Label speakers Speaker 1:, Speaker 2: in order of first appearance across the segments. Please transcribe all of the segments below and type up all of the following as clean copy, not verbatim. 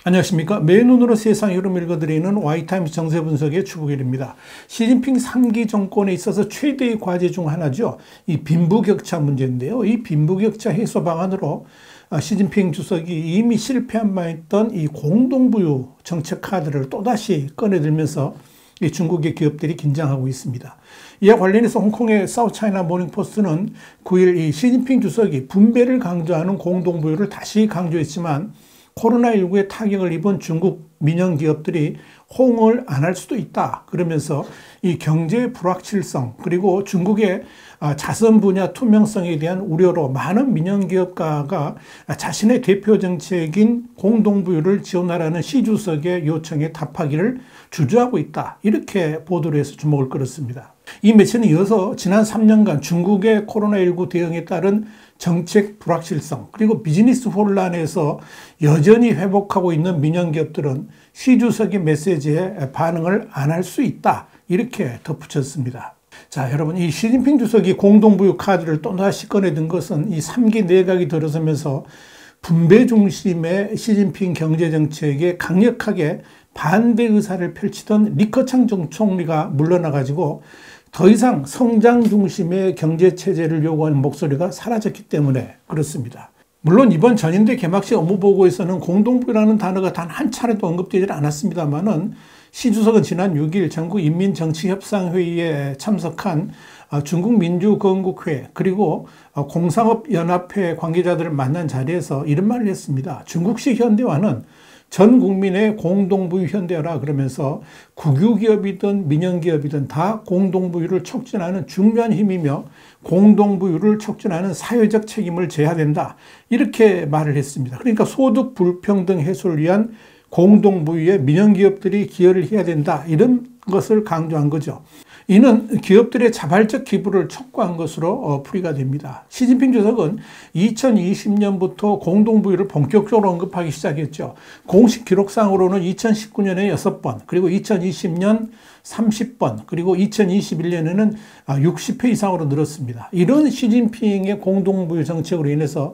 Speaker 1: 안녕하십니까. 맨눈으로 세상 흐름 읽어드리는 와이타임스 정세분석의 추국일입니다. 시진핑 3기 정권에 있어서 최대의 과제 중 하나죠. 이 빈부격차 문제인데요. 이 빈부격차 해소 방안으로 시진핑 주석이 이미 실패한 바 있던 이 공동부유 정책 카드를 또다시 꺼내들면서 이 중국의 기업들이 긴장하고 있습니다. 이와 관련해서 홍콩의 사우스차이나 모닝포스트는 9일 이 시진핑 주석이 분배를 강조하는 공동부유를 다시 강조했지만 코로나19에 타격을 입은 중국 민영 기업들이 호응을 안 할 수도 있다. 그러면서 이 경제 불확실성 그리고 중국의 자선 분야 투명성에 대한 우려로 많은 민영 기업가가 자신의 대표 정책인 공동부유를 지원하라는 시 주석의 요청에 답하기를 주저하고 있다. 이렇게 보도를 해서 주목을 끌었습니다. 이 매체는 이어서 지난 3년간 중국의 코로나19 대응에 따른 정책 불확실성 그리고 비즈니스 혼란에서 여전히 회복하고 있는 민영기업들은 시 주석의 메시지에 반응을 안 할 수 있다. 이렇게 덧붙였습니다. 자, 여러분, 이 시진핑 주석이 공동부유 카드를 또다시 꺼내든 것은 이 3기 내각이 들어서면서 분배 중심의 시진핑 경제정책에 강력하게 반대 의사를 펼치던 리커창 총리가 물러나가지고 더 이상 성장 중심의 경제체제를 요구하는 목소리가 사라졌기 때문에 그렇습니다. 물론 이번 전인대 개막식 업무보고에서는 공동부유라는 단어가 단 한 차례도 언급되지 않았습니다만은 시 주석은 지난 6일 전국인민정치협상회의에 참석한 중국민주건국회 그리고 공상업연합회 관계자들을 만난 자리에서 이런 말을 했습니다. 중국식 현대화는 전 국민의 공동부유 현대화라 그러면서 국유기업이든 민영기업이든 다 공동부유를 촉진하는 중요한 힘이며 공동부유를 촉진하는 사회적 책임을 져야 된다. 이렇게 말을 했습니다. 그러니까 소득 불평등 해소를 위한 공동부유에 민영기업들이 기여를 해야 된다. 이런 것을 강조한 거죠. 이는 기업들의 자발적 기부를 촉구한 것으로 풀이가 됩니다. 시진핑 주석은 2020년부터 공동부유를 본격적으로 언급하기 시작했죠. 공식 기록상으로는 2019년에 6번, 그리고 2020년 30번, 그리고 2021년에는 60회 이상으로 늘었습니다. 이런 시진핑의 공동부유 정책으로 인해서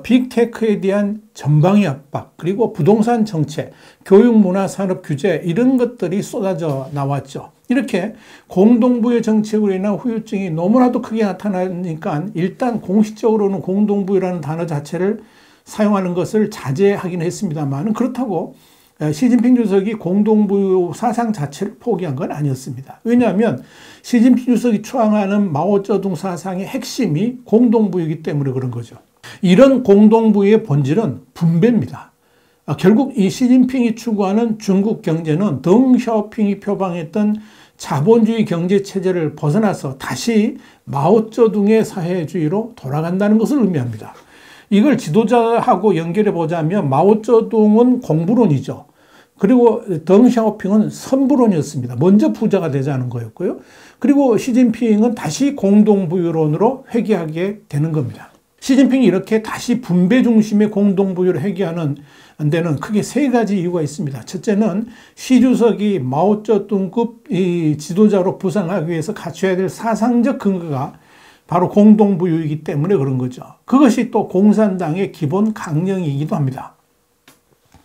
Speaker 1: 빅테크에 대한 전방위 압박, 그리고 부동산 정책, 교육, 문화, 산업 규제 이런 것들이 쏟아져 나왔죠. 이렇게 공동부유 정책으로 인한 후유증이 너무나도 크게 나타나니까 일단 공식적으로는 공동부유라는 단어 자체를 사용하는 것을 자제하긴 했습니다만 그렇다고 시진핑 주석이 공동부유 사상 자체를 포기한 건 아니었습니다. 왜냐하면 시진핑 주석이 추앙하는 마오쩌둥 사상의 핵심이 공동부유이기 때문에 그런 거죠. 이런 공동부유의 본질은 분배입니다. 결국 이 시진핑이 추구하는 중국 경제는 덩샤오핑이 표방했던 자본주의 경제체제를 벗어나서 다시 마오쩌둥의 사회주의로 돌아간다는 것을 의미합니다. 이걸 지도자하고 연결해 보자면 마오쩌둥은 공부론이죠. 그리고 덩샤오핑은 선부론이었습니다. 먼저 부자가 되자는 거였고요. 그리고 시진핑은 다시 공동부유론으로 회귀하게 되는 겁니다. 시진핑이 이렇게 다시 분배 중심의 공동부유를 회귀하는 데는 크게 세 가지 이유가 있습니다. 첫째는 시 주석이 마오쩌둥급 이 지도자로 부상하기 위해서 갖춰야 될 사상적 근거가 바로 공동부유이기 때문에 그런 거죠. 그것이 또 공산당의 기본 강령이기도 합니다.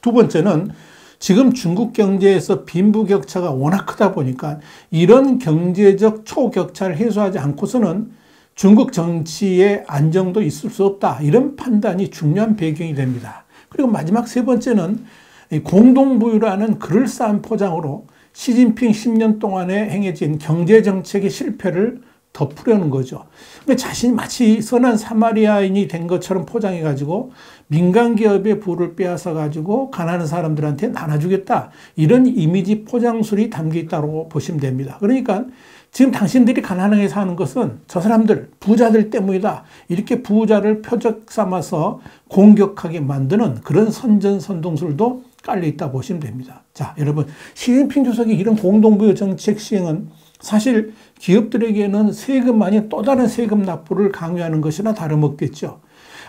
Speaker 1: 두 번째는 지금 중국 경제에서 빈부격차가 워낙 크다 보니까 이런 경제적 초격차를 해소하지 않고서는 중국 정치의 안정도 있을 수 없다. 이런 판단이 중요한 배경이 됩니다. 그리고 마지막 세 번째는 공동부유라는 그럴싸한 포장으로 시진핑 10년 동안에 행해진 경제정책의 실패를 덮으려는 거죠. 자신이 마치 선한 사마리아인이 된 것처럼 포장해가지고 민간기업의 부를 빼앗아가지고 가난한 사람들한테 나눠주겠다. 이런 이미지 포장술이 담겨 있다고 보시면 됩니다. 그러니까 지금 당신들이 가난하게 사는 것은 저 사람들, 부자들 때문이다. 이렇게 부자를 표적 삼아서 공격하게 만드는 그런 선전선동술도 깔려있다 보시면 됩니다. 자, 여러분, 시진핑 주석이 이런 공동부유 정책 시행은 사실 기업들에게는 세금만이 또 다른 세금 납부를 강요하는 것이나 다름없겠죠.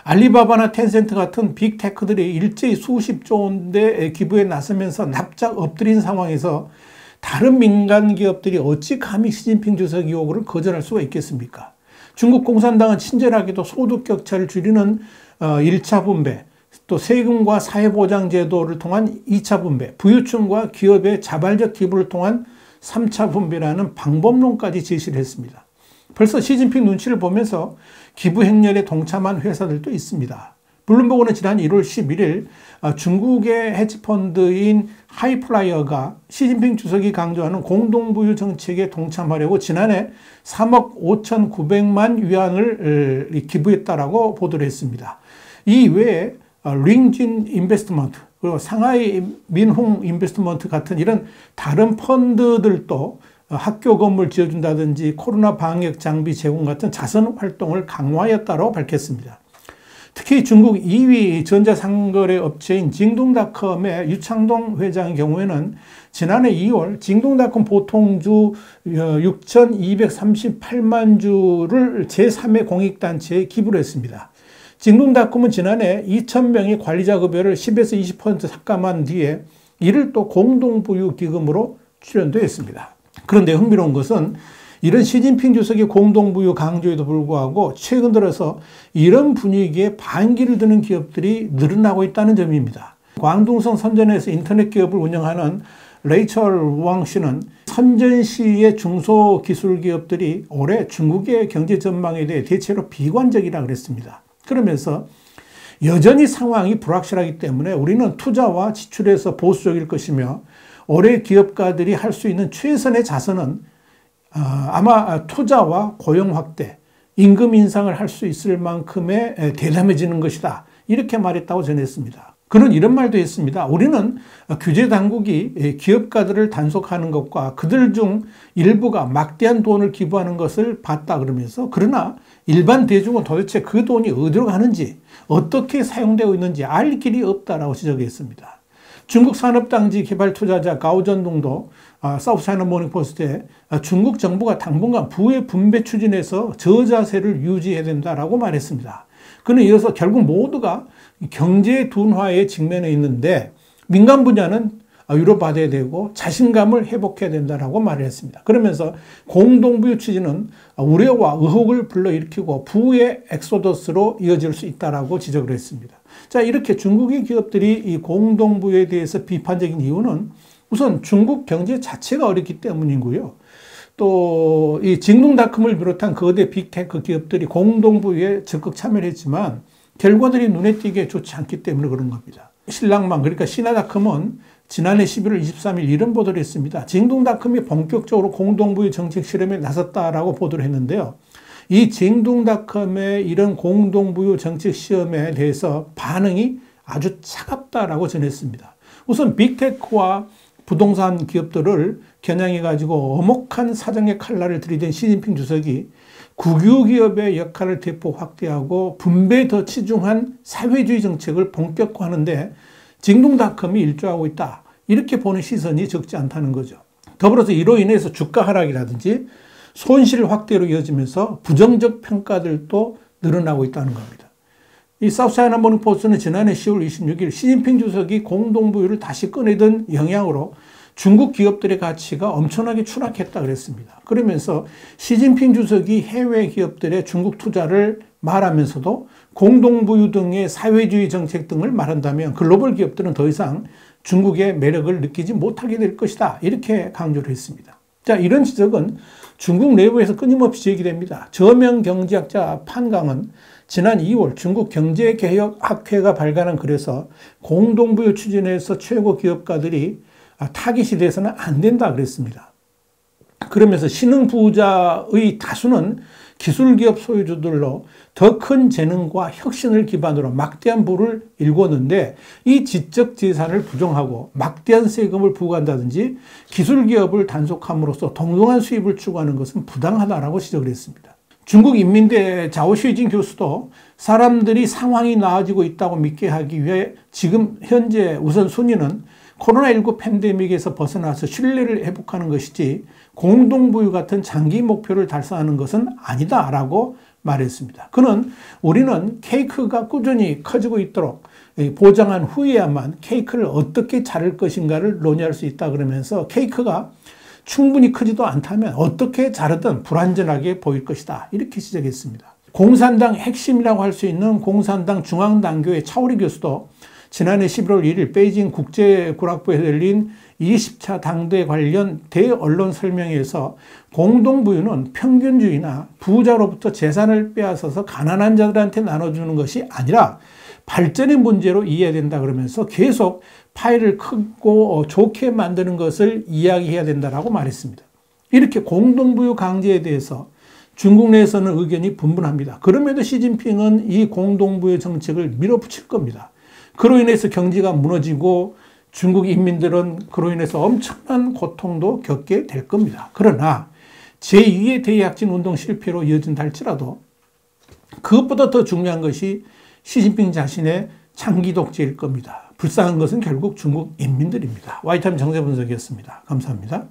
Speaker 1: 알리바바나 텐센트 같은 빅테크들이 일제히 수십조 원대 기부에 나서면서 납작 엎드린 상황에서 다른 민간 기업들이 어찌 감히 시진핑 주석의 요구를 거절할 수가 있겠습니까? 중국 공산당은 친절하게도 소득 격차를 줄이는 1차 분배, 또 세금과 사회보장 제도를 통한 2차 분배, 부유층과 기업의 자발적 기부를 통한 3차 분배라는 방법론까지 제시를 했습니다. 벌써 시진핑 눈치를 보면서 기부 행렬에 동참한 회사들도 있습니다. 블룸버그는 지난 1월 11일 중국의 헤지펀드인 하이플라이어가 시진핑 주석이 강조하는 공동부유 정책에 동참하려고 지난해 3억 5,900만 위안을 기부했다라고 보도를 했습니다. 이 외에 링진 인베스트먼트, 그리고 상하이 민홍 인베스트먼트 같은 이런 다른 펀드들도 학교 건물 지어준다든지 코로나 방역 장비 제공 같은 자선 활동을 강화했다고 밝혔습니다. 특히 중국 2위 전자상거래 업체인 징동닷컴의 유창동 회장의 경우에는 지난해 2월 징동닷컴 보통주 6,238만 주를 제3의 공익단체에 기부를 했습니다. 징동닷컴은 지난해 2,000명의 관리자급여를 10에서 20% 삭감한 뒤에 이를 또 공동부유기금으로 출연도 했습니다. 그런데 흥미로운 것은 이런 시진핑 주석의 공동부유 강조에도 불구하고 최근 들어서 이런 분위기에 반기를 드는 기업들이 늘어나고 있다는 점입니다. 광둥성 선전에서 인터넷 기업을 운영하는 레이첼 왕 씨는 선전시의 중소기술기업들이 올해 중국의 경제 전망에 대해 대체로 비관적이라 그랬습니다. 그러면서 여전히 상황이 불확실하기 때문에 우리는 투자와 지출에서 보수적일 것이며 올해 기업가들이 할 수 있는 최선의 자선은 아마 투자와 고용 확대, 임금 인상을 할 수 있을 만큼의 대담해지는 것이다. 이렇게 말했다고 전했습니다. 그는 이런 말도 했습니다. 우리는 규제 당국이 기업가들을 단속하는 것과 그들 중 일부가 막대한 돈을 기부하는 것을 봤다 그러면서 그러나 일반 대중은 도대체 그 돈이 어디로 가는지 어떻게 사용되고 있는지 알 길이 없다라고 지적했습니다. 중국 산업단지 개발 투자자 가오전동도 사우스차이나 모닝포스트에 중국 정부가 당분간 부의 분배 추진에서 저자세를 유지해야 된다라고 말했습니다. 그는 이어서 결국 모두가 경제 둔화에 직면해 있는데 민간 분야는 위로받아야 되고 자신감을 회복해야 된다라고 말을 했습니다. 그러면서 공동부유 추진은 우려와 의혹을 불러일으키고 부의 엑소더스로 이어질 수 있다라고 지적을 했습니다. 자, 이렇게 중국의 기업들이 이 공동부유에 대해서 비판적인 이유는 우선 중국 경제 자체가 어렵기 때문이고요. 또 이 징동닷컴을 비롯한 거대 빅테크 기업들이 공동부유에 적극 참여를 했지만 결과들이 눈에 띄게 좋지 않기 때문에 그런 겁니다. 신랑망, 그러니까 신화닷컴은 지난해 11월 23일 이런 보도를 했습니다. 징동닷컴이 본격적으로 공동부유 정책 실험에 나섰다라고 보도를 했는데요. 이 징동닷컴의 이런 공동부유 정책 시험에 대해서 반응이 아주 차갑다라고 전했습니다. 우선 빅테크와 부동산 기업들을 겨냥해가지고 엄혹한 사정의 칼날을 들이댄 시진핑 주석이 국유기업의 역할을 대폭 확대하고 분배에 더 치중한 사회주의 정책을 본격화하는데 징동닷컴이 일조하고 있다. 이렇게 보는 시선이 적지 않다는 거죠. 더불어서 이로 인해서 주가 하락이라든지 손실 확대로 이어지면서 부정적 평가들도 늘어나고 있다는 겁니다. 이 사우스차이나 모닝포스트는 지난해 10월 26일 시진핑 주석이 공동부유를 다시 꺼내던 영향으로 중국 기업들의 가치가 엄청나게 추락했다 그랬습니다. 그러면서 시진핑 주석이 해외 기업들의 중국 투자를 말하면서도 공동부유 등의 사회주의 정책 등을 말한다면 글로벌 기업들은 더 이상 중국의 매력을 느끼지 못하게 될 것이다. 이렇게 강조를 했습니다. 자, 이런 지적은 중국 내부에서 끊임없이 제기됩니다. 저명 경제학자 판강은 지난 2월 중국 경제개혁학회가 발간한 글에서 공동부유 추진에서 최고 기업가들이 타깃이 돼서는 안 된다 그랬습니다. 그러면서 신흥부자의 다수는 기술기업 소유주들로 더 큰 재능과 혁신을 기반으로 막대한 부를 일궜는데 이 지적 재산을 부정하고 막대한 세금을 부과한다든지 기술기업을 단속함으로써 동등한 수입을 추구하는 것은 부당하다라고 지적을 했습니다. 중국 인민대 자오슈이진 교수도 사람들이 상황이 나아지고 있다고 믿게 하기 위해 지금 현재 우선순위는 코로나19 팬데믹에서 벗어나서 신뢰를 회복하는 것이지 공동부유 같은 장기 목표를 달성하는 것은 아니다라고 말했습니다. 그는 우리는 케이크가 꾸준히 커지고 있도록 보장한 후에야만 케이크를 어떻게 자를 것인가를 논의할 수 있다 그러면서 케이크가 충분히 크지도 않다면 어떻게 자르든 불완전하게 보일 것이다. 이렇게 지적했습니다. 공산당 핵심이라고 할 수 있는 공산당 중앙당교의 차오리 교수도 지난해 11월 1일 베이징 국제군락부에서 열린 20차 당대 관련 대언론 설명회에서 공동부유는 평균주의나 부자로부터 재산을 빼앗아서 가난한 자들한테 나눠주는 것이 아니라 발전의 문제로 이해해야 된다 그러면서 계속 파일을 크고 좋게 만드는 것을 이야기해야 된다고 말했습니다. 이렇게 공동부유 강제에 대해서 중국 내에서는 의견이 분분합니다. 그럼에도 시진핑은 이 공동부유 정책을 밀어붙일 겁니다. 그로 인해서 경제가 무너지고 중국 인민들은 그로 인해서 엄청난 고통도 겪게 될 겁니다. 그러나 제2의 대약진 운동 실패로 이어진다 할지라도 그것보다 더 중요한 것이 시진핑 자신의 장기 독재일 겁니다. 불쌍한 것은 결국 중국 인민들입니다. 와이타임 정세 분석이었습니다. 감사합니다.